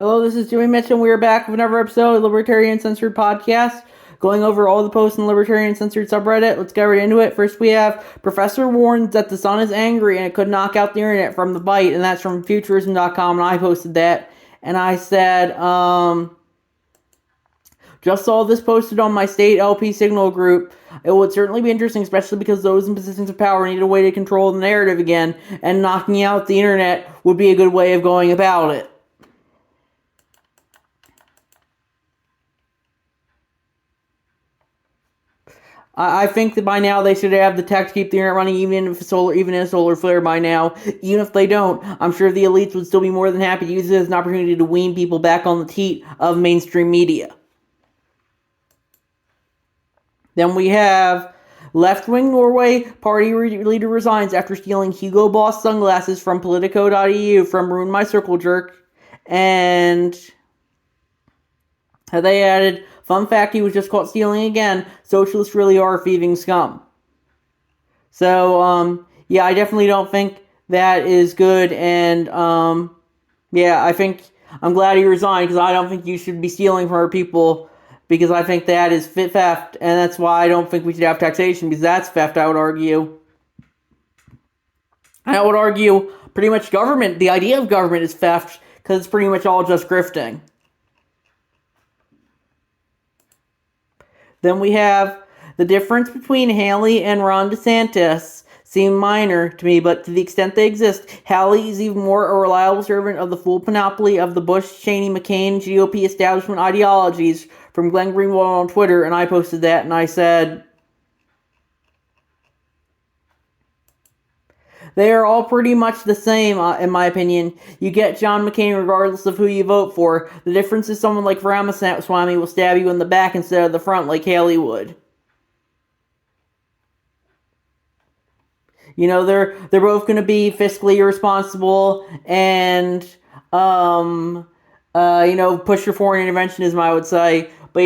Hello, this is Jimmy Mitchell. We are back with another episode of Libertarian Uncensored podcast, going over all the posts in the Libertarian Uncensored subreddit. Let's get right into it. First, we have Professor warns that the sun is angry and it could knock out the internet from the bite, and that's from Futurism.com, and I posted that. And I said, just saw this posted on my state LP Signal group. It would certainly be interesting, especially because those in positions of power need a way to control the narrative again, and knocking out the internet would be a good way of going about it. I think that by now they should have the tech to keep the internet running, even in a solar flare. By now, even if they don't, I'm sure the elites would still be more than happy to use it as an opportunity to wean people back on the teat of mainstream media. Then we have left-wing Norway party leader resigns after stealing Hugo Boss sunglasses from Politico.eu from Ruin My Circle Jerk, and they added, fun fact, he was just caught stealing again. Socialists really are thieving scum. So, yeah, I definitely don't think that is good. And, yeah, I'm glad he resigned, because I don't think you should be stealing from our people, because I think that is theft. And that's why I don't think we should have taxation, because that's theft, I would argue. I would argue pretty much the idea of government is theft, because it's pretty much all just grifting. Then we have the difference between Haley and Ron DeSantis seem minor to me, but to the extent they exist, Haley is even more a reliable servant of the full panoply of the Bush, Cheney, McCain, GOP establishment ideologies from Glenn Greenwald on Twitter, and I posted that, and I said, they are all pretty much the same, in my opinion. You get John McCain regardless of who you vote for. The difference is someone like Ramaswamy will stab you in the back instead of the front like Haley would. You know, they're both going to be fiscally irresponsible and, push your foreign interventionism, I would say. But,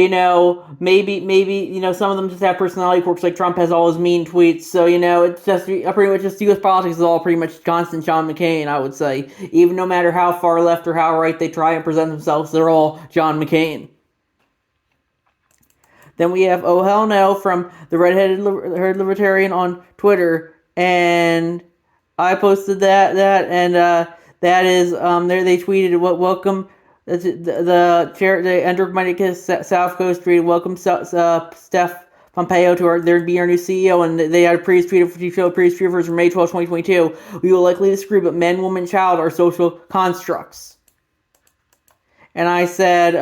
maybe, some of them just have personality quirks, like Trump has all his mean tweets. So, it's just pretty much just U.S. politics is all pretty much constant John McCain, I would say. Even no matter how far left or how right they try and present themselves, they're all John McCain. Then we have Oh Hell No from the Redheaded Libertarian on Twitter, and I posted that and that is there they tweeted welcome the Andromeda South Coast tweeted welcome Steph Pompeo to our new CEO, and they had a previous tweet from May 12, 2022. We will likely disagree, but men, woman, child are social constructs. And I said,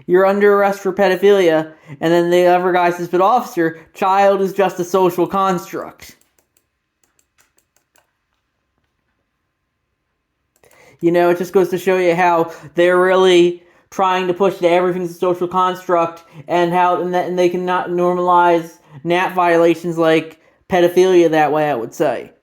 you're under arrest for pedophilia. And then the other guy says, but officer, child is just a social construct. It just goes to show you how they're really trying to push that everything's a social construct, and and they cannot normalize NAT violations like pedophilia that way, I would say.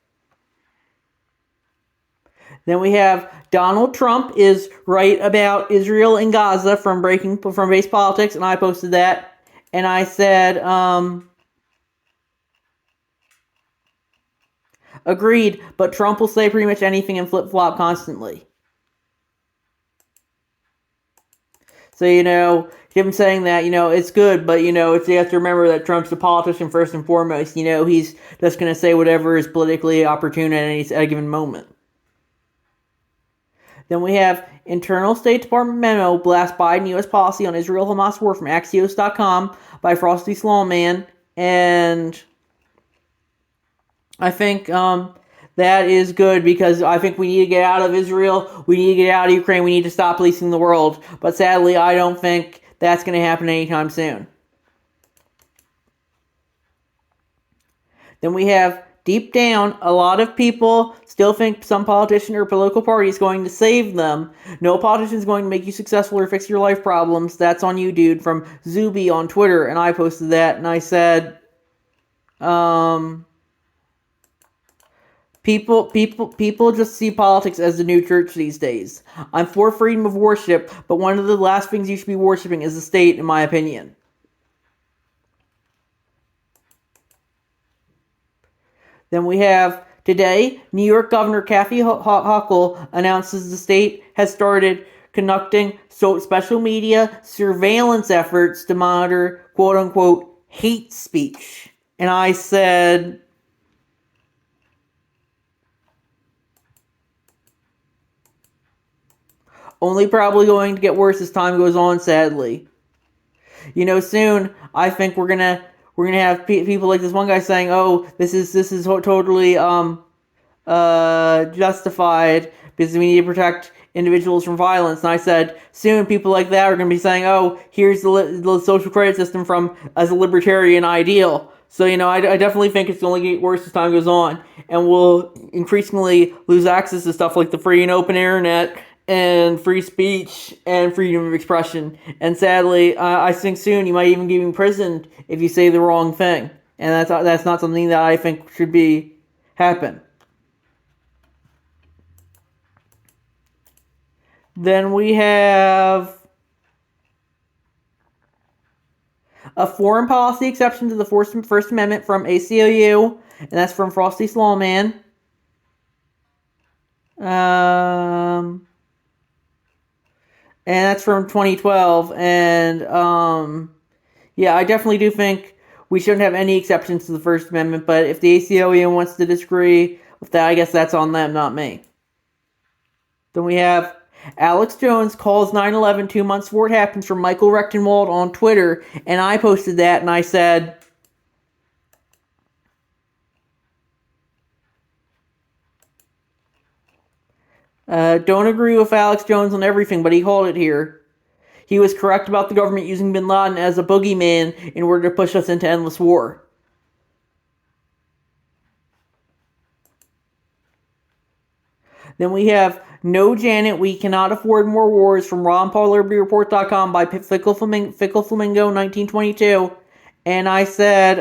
Then we have Donald Trump is right about Israel and Gaza from Base Politics, and I posted that, and I said, agreed, but Trump will say pretty much anything and flip-flop constantly. So, him saying that, it's good, but, you have to remember that Trump's a politician first and foremost. He's just going to say whatever is politically opportune at a given moment. Then we have Internal State Department memo blast Biden U.S. policy on Israel-Hamas war from Axios.com by Frosty Slawman, and I think that is good, because I think we need to get out of Israel, we need to get out of Ukraine, we need to stop policing the world, but sadly I don't think that's going to happen anytime soon. Then we have, deep down, a lot of people still think some politician or political party is going to save them. No politician is going to make you successful or fix your life problems. That's on you, dude, from Zuby on Twitter, and I posted that, and I said, People just see politics as the new church these days. I'm for freedom of worship, but one of the last things you should be worshiping is the state, in my opinion. Then we have Today, New York Governor Kathy Hochul announces the state has started conducting special media surveillance efforts to monitor quote-unquote hate speech. And I said, only probably going to get worse as time goes on, sadly. Soon I think we're gonna have people like this one guy saying, "Oh, this is totally justified because we need to protect individuals from violence." And I said, soon people like that are going to be saying, "Oh, here's the social credit system as a libertarian ideal." So I definitely think it's going to get worse as time goes on, and we'll increasingly lose access to stuff like the free and open internet and free speech and freedom of expression. And sadly, I think soon you might even get imprisoned if you say the wrong thing, and that's not something that I think should be happen. Then we have a foreign policy exception to the First Amendment from ACLU, and that's from Frosty Slawman. And that's from 2012. And yeah, I definitely do think we shouldn't have any exceptions to the First Amendment. But if the ACLU wants to disagree with that, I guess that's on them, not me. Then we have Alex Jones calls 9/11 2 months before it happens from Michael Rechtenwald on Twitter, and I posted that and I said, don't agree with Alex Jones on everything, but he called it here. He was correct about the government using bin Laden as a boogeyman in order to push us into endless war. Then we have No Janet, We Cannot Afford More Wars from RonPaulLibertyReport.com by Fickle Flamingo 1922. And I said,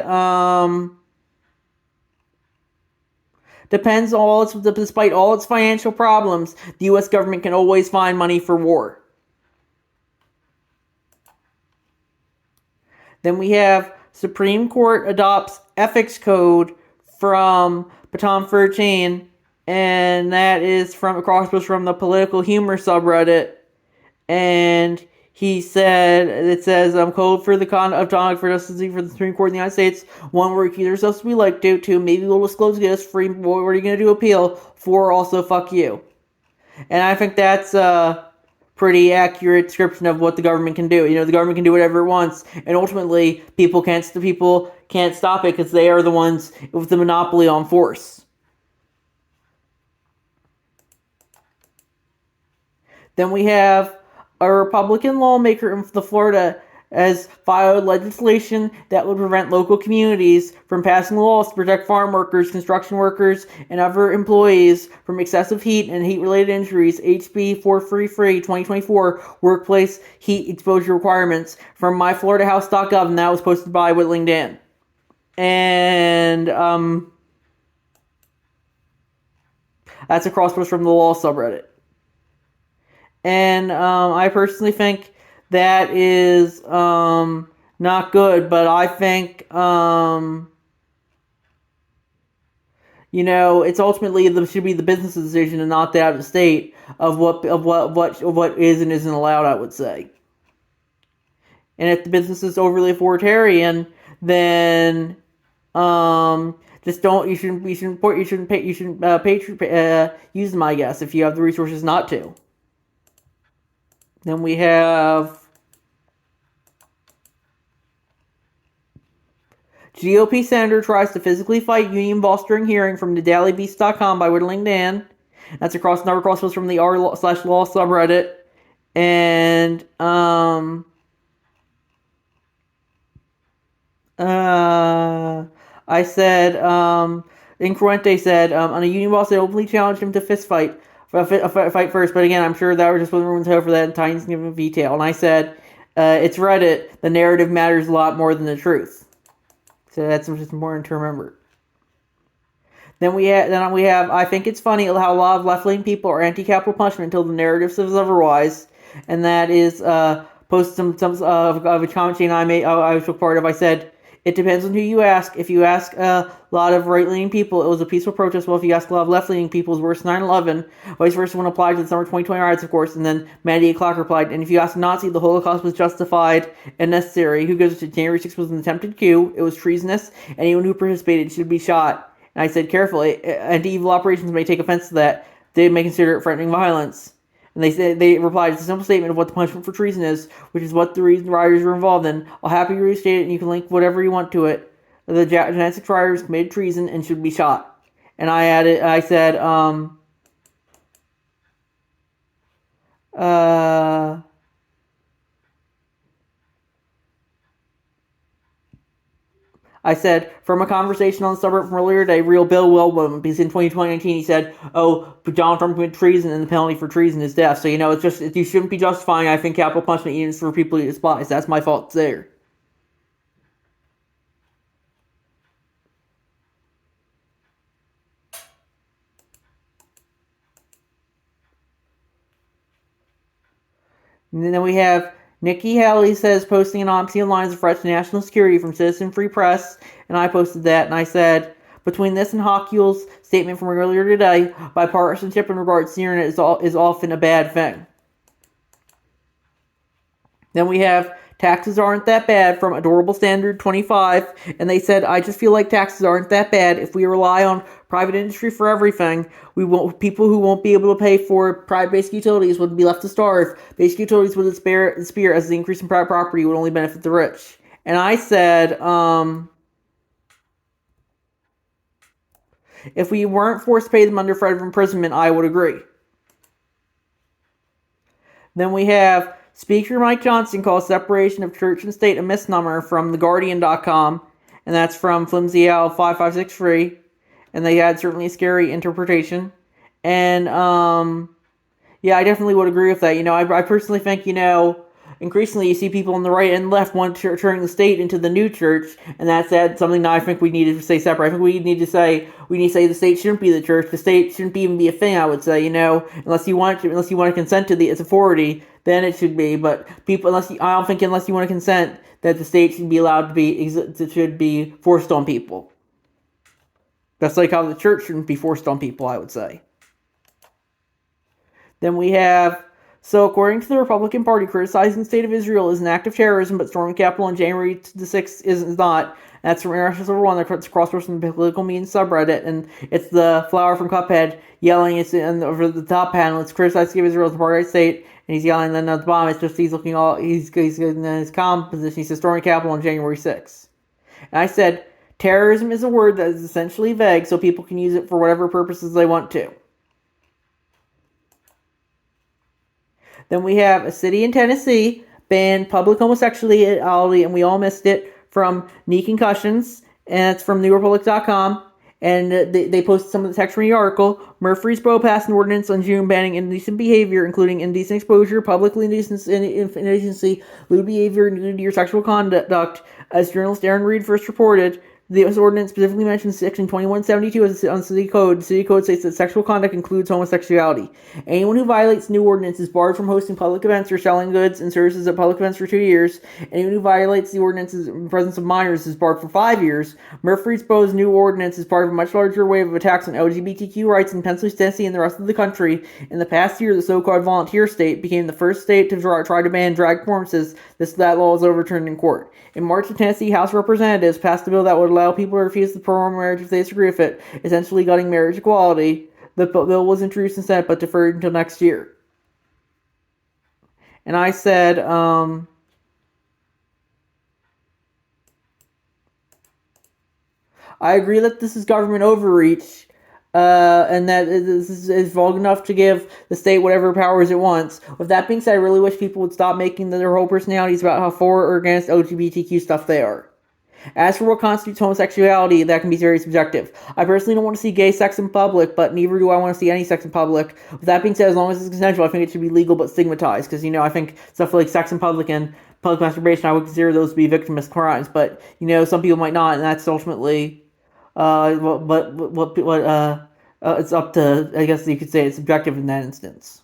despite all its financial problems, the U.S. government can always find money for war. Then we have Supreme Court adopts ethics code from Baton 13, and that is from the Political Humor subreddit. And he said, it says, code for the conduct for justice for the Supreme Court of the United States. 1, we're accusing ourselves to be like to. 2, maybe we'll disclose this. 3, what are you going to do? Appeal. 4, also fuck you. And I think that's pretty accurate description of what the government can do. The government can do whatever it wants, and ultimately people can't stop it because they are the ones with the monopoly on force. Then we have a Republican lawmaker in Florida has filed legislation that would prevent local communities from passing laws to protect farm workers, construction workers, and other employees from excessive heat and heat-related injuries. HB 433 2024 Workplace Heat Exposure Requirements from myfloridahouse.gov, and that was posted by Whittling Dan. And that's a crosspost from the law subreddit. And I personally think that is not good, but I think it's ultimately should be the business decision and not that of the state of what is and isn't allowed, I would say. And if the business is overly authoritarian, then use them, I guess, if you have the resources not to. Then we have GOP senator tries to physically fight union boss during hearing from thedailybeast.com by Whittling Dan. That's another crosspost from the r/law subreddit. And I said, Incruente said, on a union boss, they openly challenged him to fist fight first, but again, I'm sure that was just one room's hope for that and Titans give him detail. And I said, it's Reddit, the narrative matters a lot more than the truth. So that's just important to remember. Then we have, I think it's funny how a lot of left-leaning people are anti-capital punishment until the narrative says otherwise. And that is, post some of a comment chain I was a part of. I said, It depends on who you ask. If you ask a lot of right-leaning people, it was a peaceful protest. Well, if you ask a lot of left-leaning people, it was worse than 9/11. Vice versa when applied to the summer 2020 riots, of course, and then Maddie Clark replied, and if you ask a Nazi, the Holocaust was justified and necessary. Who gives it to January 6th was an attempted coup. It was treasonous. Anyone who participated should be shot. And I said, carefully, anti-evil operations may take offense to that. They may consider it threatening violence. And they replied, it's a simple statement of what the punishment for treason is, which is what the reason rioters were involved in. I'll happily restate it, and you can link whatever you want to it. The Janasic rioters committed treason and should be shot. And I said, I said, from a conversation on the subreddit from earlier today, real Bill Wilbur, because in 2019 he said, oh, Donald Trump committed treason and the penalty for treason is death. So, it's just, you shouldn't be justifying, I think, capital punishment even for people you despise. That's my fault there. And then we have Nikki Haley says posting anonymously online is a threat to national security from Citizen Free Press, and I posted that, and I said, between this and Hochul's statement from earlier today, bipartisanship in regards to the internet is often a bad thing. Then we have taxes aren't that bad from Adorable Standard 25, and they said, I just feel like taxes aren't that bad. If we rely on private industry for everything, people who won't be able to pay for private basic utilities would be left to starve. Basic utilities would disappear as the increase in private property would only benefit the rich. And I said, if we weren't forced to pay them under threat of imprisonment, I would agree. Then we have Speaker Mike Johnson calls separation of church and state a misnomer from TheGuardian.com, and that's from Flimsy Al 5563, and they had certainly a scary interpretation. And, yeah, I definitely would agree with that. I personally think, increasingly you see people on the right and left want to turn the state into the new church, and that's something that I think we need to say separate. I think we need to say the state shouldn't be the church. The state shouldn't even be a thing. I would say, unless you want to consent to its authority, then it should be. But unless you want to consent that the state should be allowed to should be forced on people. That's like how the church shouldn't be forced on people, I would say. Then we have, so according to the Republican Party, criticizing the state of Israel is an act of terrorism, but storming the Capitol on January the 6th is not. That's from International Civil War, that's crosswords from the political means subreddit, and it's the flower from Cuphead yelling. It's over the top panel. It's criticizing Israel as a apartheid state, and he's yelling. And then at the bottom, it's just he's looking all he's in his calm position. He says storming the Capitol on January 6th. And I said terrorism is a word that is essentially vague, so people can use it for whatever purposes they want to. Then we have a city in Tennessee banned public homosexuality, and we all missed it, from knee concussions, and it's from newrepublic.com, and they posted some of the text from the article. Murfreesboro passed an ordinance on June banning indecent behavior, including indecent exposure, publicly indecency, lewd behavior, nudity, or sexual conduct. As journalist Aaron Reed first reported, this ordinance specifically mentions Section 2172 on the City Code. The City Code states that sexual conduct includes homosexuality. Anyone who violates the new ordinance is barred from hosting public events or selling goods and services at public events for 2 years. Anyone who violates the ordinance in the presence of minors is barred for 5 years. Murfreesboro's new ordinance is part of a much larger wave of attacks on LGBTQ rights in Pennsylvania, Tennessee, and the rest of the country. In the past year, the so-called volunteer state became the first state to try to ban drag performances. That law was overturned in court. In March, the Tennessee House of Representatives passed a bill that would allow people to refuse to perform marriage if they disagree with it, essentially gutting marriage equality. The bill was introduced in the Senate, but deferred until next year. And I said, I agree that this is government overreach, and that this is vague enough to give the state whatever powers it wants. With that being said, I really wish people would stop making their whole personalities about how for or against LGBTQ stuff they are. As for what constitutes homosexuality, that can be very subjective. I personally don't want to see gay sex in public, but neither do I want to see any sex in public. With that being said, as long as it's consensual, I think it should be legal but stigmatized, because, I think stuff like sex in public and public masturbation, I would consider those to be victimless crimes, but, some people might not, and that's ultimately, it's up to, I guess you could say it's subjective in that instance.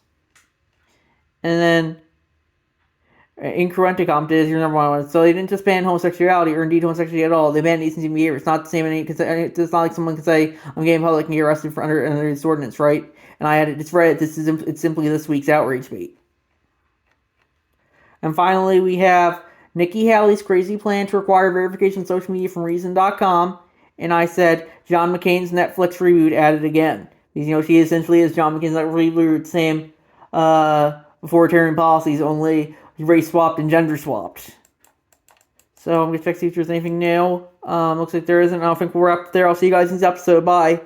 And then, Incurrente is your number one. So they didn't just ban homosexuality or indeed homosexuality at all. They banned decency behavior. It's not the same. It's not like someone can say I'm gay in public and get arrested for under this ordinance, right? And I had it. It's right. It's simply this week's outrage bait. And finally, we have Nikki Haley's crazy plan to require verification of social media from Reason.com. And I said John McCain's Netflix reboot added again. Because, she essentially is John McCain's Netflix reboot, same authoritarian policies, only race swapped and gender swapped. So I'm going to check to see if there's anything new. Looks like there isn't. I don't think we're up there. I'll see you guys in this episode. Bye.